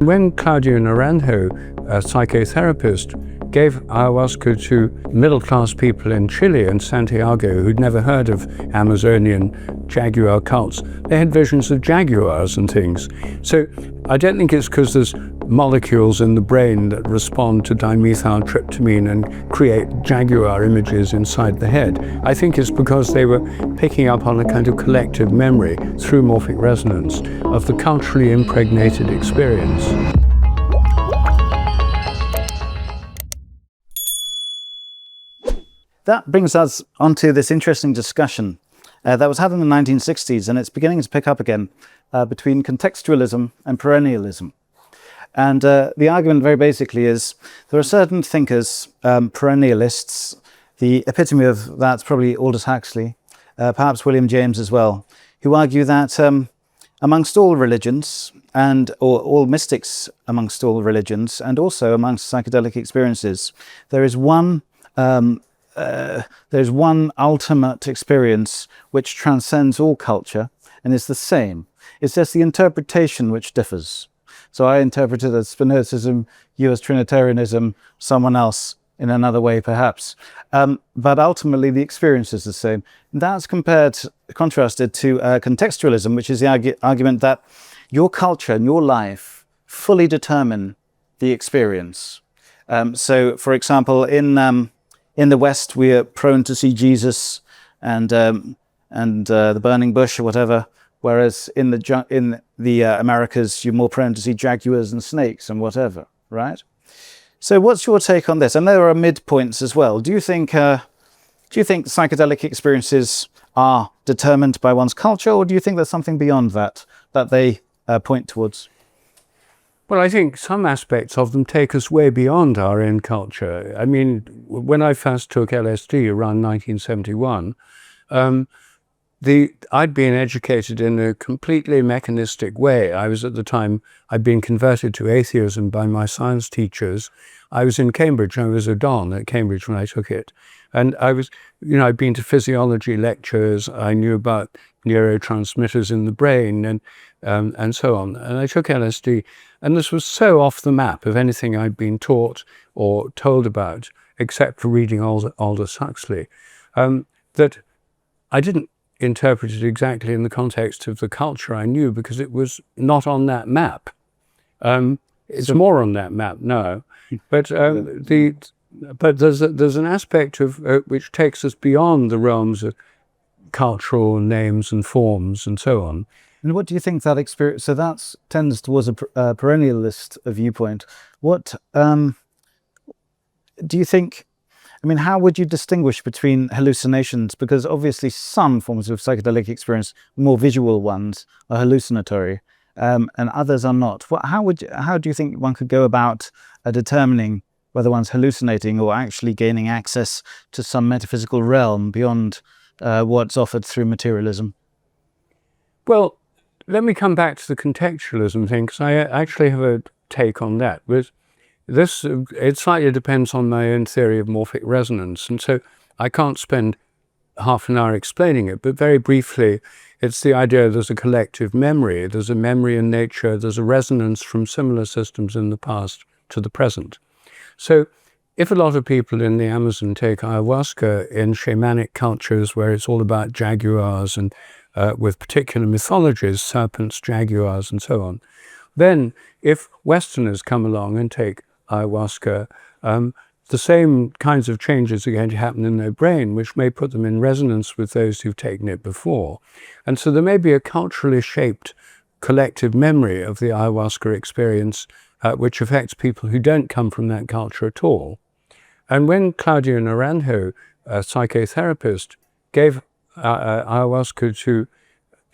When Claudio Naranjo, a psychotherapist, gave ayahuasca to middle-class people in Chile and Santiago who'd never heard of Amazonian jaguar cults, they had visions of jaguars and things. So I don't think it's because there's molecules in the brain that respond to dimethyltryptamine and create jaguar images inside the head. I think it's because they were picking up on a kind of collective memory through morphic resonance of the culturally impregnated experience. That brings us onto this interesting discussion that was had in the 1960s, and it's beginning to pick up again between contextualism and perennialism. And the argument very basically is there are certain thinkers, perennialists, the epitome of that's probably Aldous Huxley, perhaps William James as well, who argue that amongst all religions or all mystics amongst all religions and also amongst psychedelic experiences, there's one ultimate experience which transcends all culture and is the same. It's just the interpretation which differs. So I interpret it as Spinozism, you as Trinitarianism, someone else in another way perhaps. But ultimately the experience is the same. That's contrasted to contextualism, which is the argument that your culture and your life fully determine the experience. So for example, in the West, we are prone to see Jesus and the burning bush or whatever, whereas in the Americas, you're more prone to see jaguars and snakes and whatever, right? So, what's your take on this? And there are midpoints as well. Do you think psychedelic experiences are determined by one's culture, or do you think there's something beyond that they point towards? Well, I think some aspects of them take us way beyond our own culture. I mean, when I first took LSD around 1971, I'd been educated in a completely mechanistic way. I was at the time, I'd been converted to atheism by my science teachers. I was in Cambridge, I was a Don at Cambridge when I took it. And I'd been to physiology lectures, I knew about neurotransmitters in the brain and so on. And I took LSD, and this was so off the map of anything I'd been taught or told about, except for reading Aldous Huxley, that I didn't interpret it exactly in the context of the culture I knew, because it was not on that map. It's more on that map now, but there's an aspect of which takes us beyond the realms of cultural names and forms and so on. And what do you think that experience? So that tends towards a perennialist viewpoint. What do you think? I mean, how would you distinguish between hallucinations? Because obviously some forms of psychedelic experience, more visual ones, are hallucinatory, and others are not. How do you think one could go about determining whether one's hallucinating or actually gaining access to some metaphysical realm beyond what's offered through materialism? Well, let me come back to the contextualism thing, because I actually have a take on that. It slightly depends on my own theory of morphic resonance, and so I can't spend half an hour explaining it, but very briefly, it's the idea there's a collective memory, there's a memory in nature, there's a resonance from similar systems in the past to the present. So if a lot of people in the Amazon take ayahuasca in shamanic cultures where it's all about jaguars and with particular mythologies, serpents, jaguars, and so on, then if Westerners come along and take ayahuasca, the same kinds of changes are going to happen in their brain, which may put them in resonance with those who've taken it before. And so there may be a culturally shaped collective memory of the ayahuasca experience, which affects people who don't come from that culture at all. And when Claudio Naranjo, a psychotherapist, gave ayahuasca to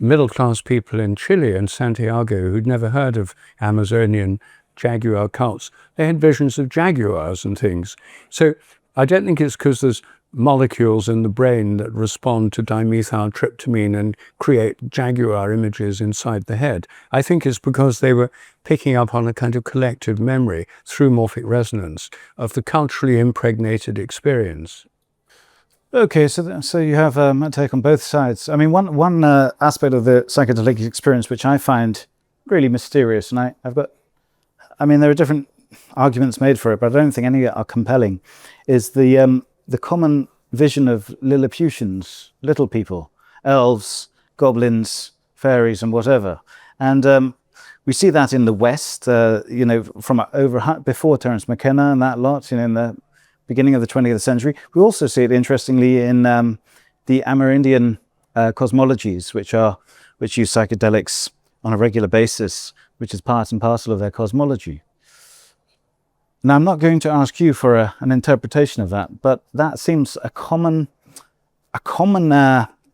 middle-class people in Chile and Santiago who'd never heard of Amazonian jaguar cults, they had visions of jaguars and things. So I don't think it's because there's molecules in the brain that respond to dimethyltryptamine and create jaguar images inside the head. I think it's because they were picking up on a kind of collective memory through morphic resonance of the culturally impregnated experience. Okay, so you have a take on both sides. I mean, one aspect of the psychedelic experience which I find really mysterious, and I've got I mean, there are different arguments made for it, but I don't think any are compelling, is the common vision of Lilliputians, little people, elves, goblins, fairies, and whatever. And we see that in the West, you know, from before Terence McKenna and that lot, you know, in the beginning of the 20th century. We also see it, interestingly, in the Amerindian cosmologies, which use psychedelics on a regular basis, which is part and parcel of their cosmology. Now, I'm not going to ask you for an interpretation of that, but that seems a common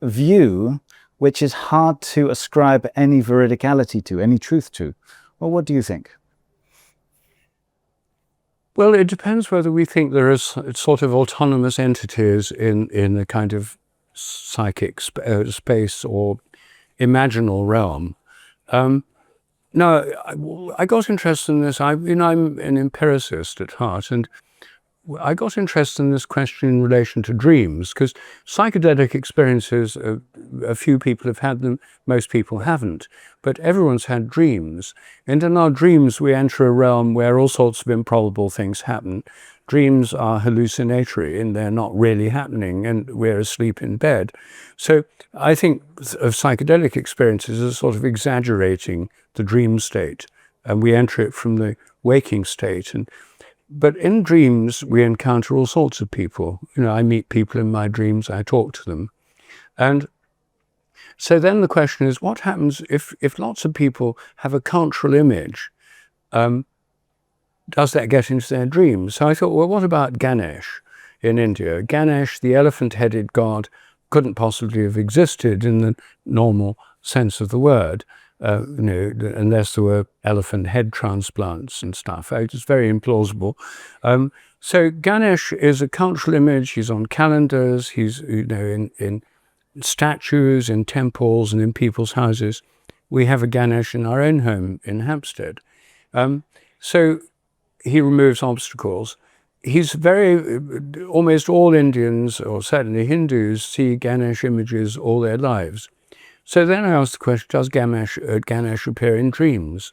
view, which is hard to ascribe any veridicality to, any truth to. Well, what do you think? Well, it depends whether we think there is sort of autonomous entities in a kind of psychic space or imaginal realm. No, I got interested in this. I'm an empiricist at heart, and I got interested in this question in relation to dreams, because psychedelic experiences, a few people have had them, most people haven't, but everyone's had dreams. And in our dreams, we enter a realm where all sorts of improbable things happen. Dreams are hallucinatory and they're not really happening, and we're asleep in bed. So I think of psychedelic experiences as sort of exaggerating the dream state, and we enter it from the waking state. But in dreams, we encounter all sorts of people. You know, I meet people in my dreams, I talk to them. And so then the question is, what happens if lots of people have a cultural image? Does that get into their dreams? So I thought, well, what about Ganesh in India? Ganesh, the elephant-headed god, couldn't possibly have existed in the normal sense of the word. You know, unless there were elephant head transplants and stuff. It's very implausible. So Ganesh is a cultural image. He's on calendars. He's, you know, in statues, in temples, and in people's houses. We have a Ganesh in our own home in Hampstead. So he removes obstacles. He's almost all Indians, or certainly Hindus, see Ganesh images all their lives. So then I asked the question, does Ganesh appear in dreams?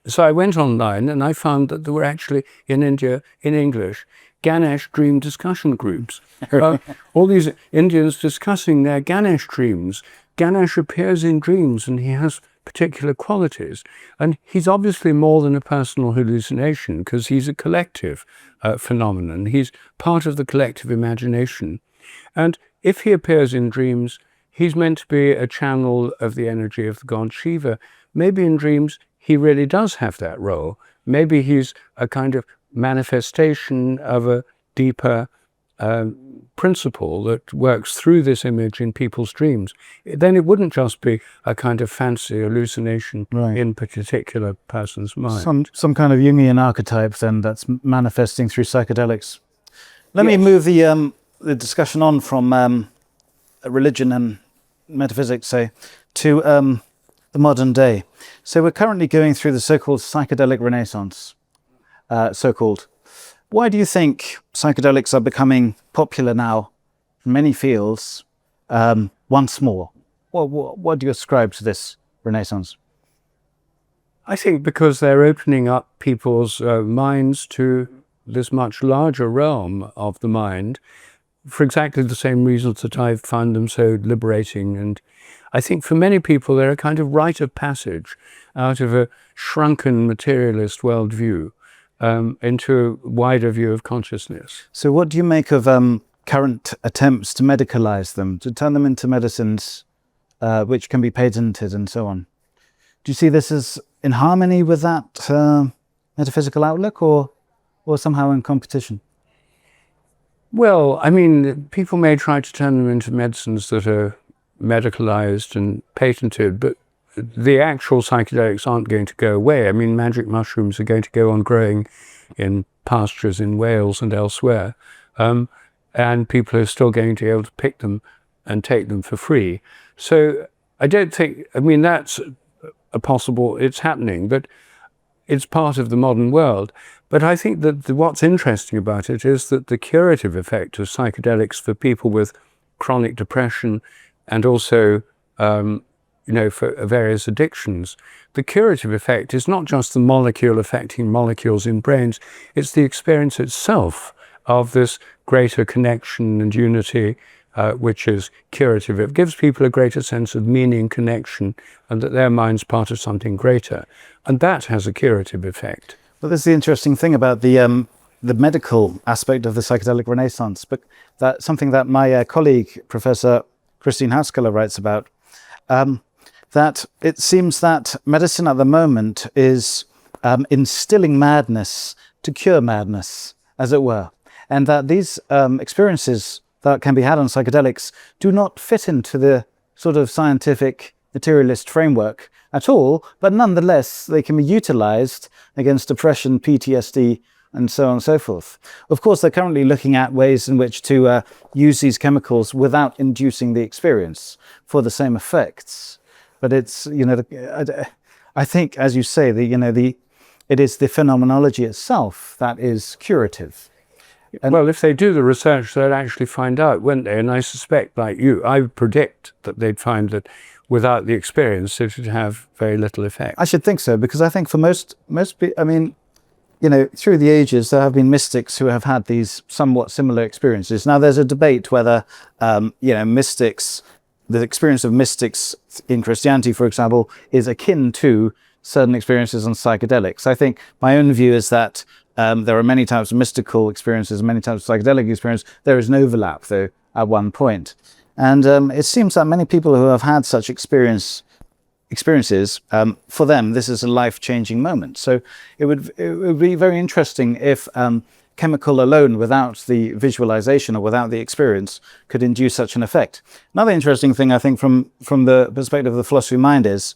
So I went online and I found that there were actually, in India, in English, Ganesh dream discussion groups. All these Indians discussing their Ganesh dreams. Ganesh appears in dreams and he has particular qualities. And he's obviously more than a personal hallucination, because he's a collective phenomenon. He's part of the collective imagination. And if he appears in dreams, he's meant to be a channel of the energy of the god Shiva. Maybe in dreams, he really does have that role. Maybe he's a kind of manifestation of a deeper principle that works through this image in people's dreams. Then it wouldn't just be a kind of fancy hallucination in a particular person's mind. Some kind of Jungian archetype then that's manifesting through psychedelics. Let me move the discussion on from religion and metaphysics, say, to the modern day. So we're currently going through the so-called psychedelic renaissance, so-called. Why do you think psychedelics are becoming popular now in many fields once more? What do you ascribe to this renaissance? I think because they're opening up people's minds to this much larger realm of the mind, for exactly the same reasons that I've found them so liberating. And I think for many people, they're a kind of rite of passage out of a shrunken materialist worldview into a wider view of consciousness. So what do you make of current attempts to medicalize them, to turn them into medicines which can be patented and so on? Do you see this as in harmony with that metaphysical outlook, or somehow in competition? Well, I mean, people may try to turn them into medicines that are medicalized and patented, but the actual psychedelics aren't going to go away. I mean, magic mushrooms are going to go on growing in pastures in Wales and elsewhere, and people are still going to be able to pick them and take them for free. So I don't think, I mean, that's it's happening, but it's part of the modern world. But I think that what's interesting about it is that the curative effect of psychedelics for people with chronic depression and also for various addictions, the curative effect is not just the molecule affecting molecules in brains, it's the experience itself of this greater connection and unity, which is curative. It gives people a greater sense of meaning, connection, and that their mind's part of something greater. And that has a curative effect. But this is the interesting thing about the medical aspect of the psychedelic renaissance, but that's something that my colleague, Professor Christine Haskell, writes about, that it seems that medicine at the moment is instilling madness to cure madness, as it were, and that these experiences that can be had on psychedelics do not fit into the sort of scientific materialist framework at all, but nonetheless they can be utilized against depression, PTSD, and so on and so forth. Of course, they're currently looking at ways in which to use these chemicals without inducing the experience for the same effects. But it's, I think, as you say, it is the phenomenology itself that is curative. And well, if they do the research, they'll actually find out, won't they? And I suspect, like you, I predict that they'd find that without the experience, it would have very little effect. I should think so, because I think for most people, I mean, through the ages, there have been mystics who have had these somewhat similar experiences. Now, there's a debate whether, mystics, the experience of mystics in Christianity, for example, is akin to certain experiences on psychedelics. I think my own view is that there are many types of mystical experiences, many types of psychedelic experience. There is an overlap, though, at one point. And it seems that many people who have had such experiences, for them, this is a life-changing moment. So it would be very interesting if chemical alone, without the visualization or without the experience, could induce such an effect. Another interesting thing, I think, from the perspective of the philosophy of mind is,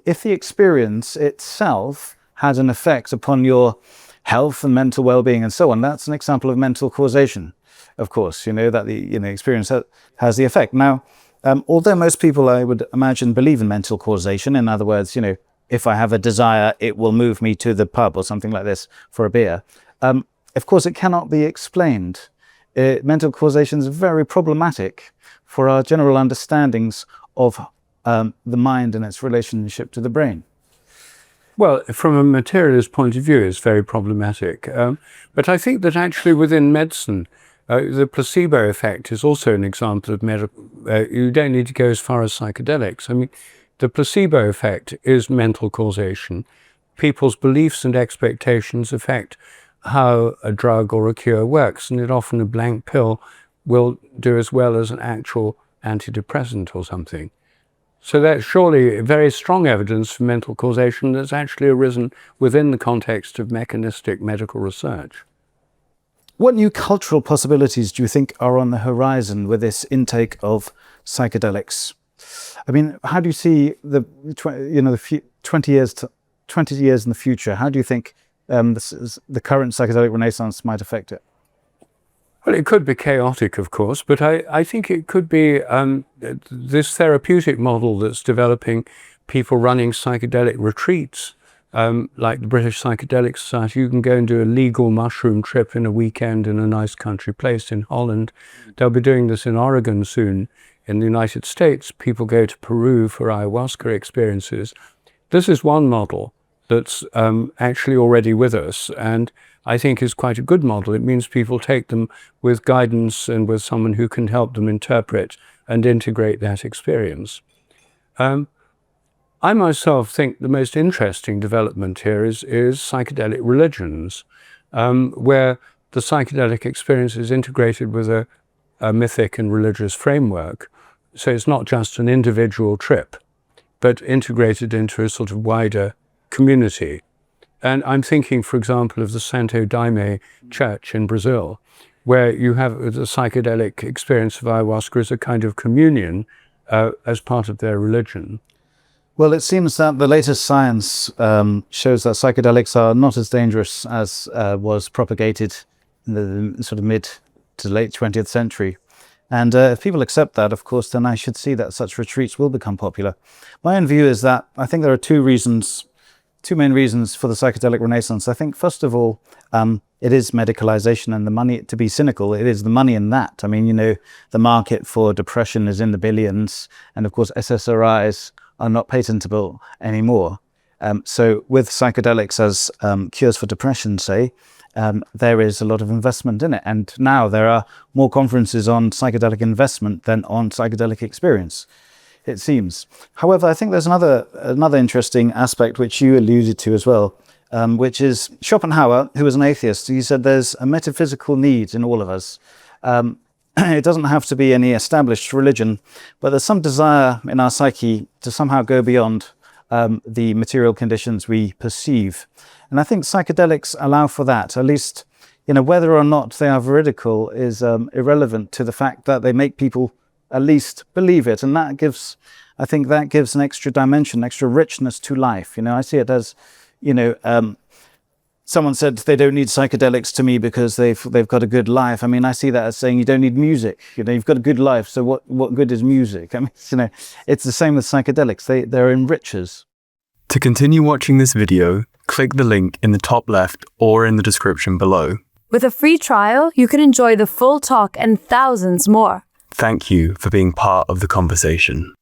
if the experience itself had an effect upon your health and mental well-being and so on, that's an example of mental causation, of course, that the experience has the effect. Now, although most people, I would imagine, believe in mental causation, in other words, if I have a desire, it will move me to the pub or something like this for a beer. Of course, it cannot be explained. Mental causation is very problematic for our general understandings of the mind and its relationship to the brain. Well, from a materialist point of view, it's very problematic. But I think that actually within medicine, the placebo effect is also an example of medical. You don't need to go as far as psychedelics. I mean, the placebo effect is mental causation. People's beliefs and expectations affect how a drug or a cure works, and often a blank pill will do as well as an actual antidepressant or something. So that's surely very strong evidence for mental causation that's actually arisen within the context of mechanistic medical research. What new cultural possibilities do you think are on the horizon with this intake of psychedelics? I mean, how do you see the 20 years in the future? How do you think the current psychedelic renaissance might affect it? Well, it could be chaotic, of course, but I think it could be this therapeutic model that's developing, people running psychedelic retreats, like the British Psychedelic Society. You can go and do a legal mushroom trip in a weekend in a nice country place in Holland. They'll be doing this in Oregon soon. In the United States, people go to Peru for ayahuasca experiences. This is one model that's actually already with us, and I think is quite a good model. It means people take them with guidance and with someone who can help them interpret and integrate that experience. I myself think the most interesting development here is psychedelic religions, where the psychedelic experience is integrated with a mythic and religious framework. So it's not just an individual trip, but integrated into a sort of wider community. And I'm thinking, for example, of the Santo Daime Church in Brazil, where you have the psychedelic experience of ayahuasca as a kind of communion as part of their religion. Well, it seems that the latest science shows that psychedelics are not as dangerous as was propagated in the sort of mid to late 20th century. And if people accept that, of course, then I should see that such retreats will become popular. My own view is that I think there are two reasons two main reasons for the psychedelic renaissance. I think, first of all, it is medicalization, and the money, to be cynical, it is the money in that. I mean, you know, the market for depression is in the billions, and of course SSRIs are not patentable anymore. So with psychedelics as cures for depression, say, there is a lot of investment in it. And now there are more conferences on psychedelic investment than on psychedelic experience, it seems. However, I think there's another interesting aspect which you alluded to as well, which is Schopenhauer, who was an atheist. He said there's a metaphysical need in all of us. It doesn't have to be any established religion, but there's some desire in our psyche to somehow go beyond the material conditions we perceive. And I think psychedelics allow for that. At least, you know, whether or not they are veridical is irrelevant to the fact that they make people at least believe it. And that gives, I think that gives an extra dimension, extra richness to life. You know, I see it as, you know, someone said they don't need psychedelics to me because they've got a good life. I mean, I see that as saying you don't need music. You know, you've got a good life, so what good is music? I mean, you know, it's the same with psychedelics. They're enrichers. To continue watching this video, click the link in the top left or in the description below. With a free trial, you can enjoy the full talk and thousands more. Thank you for being part of the conversation.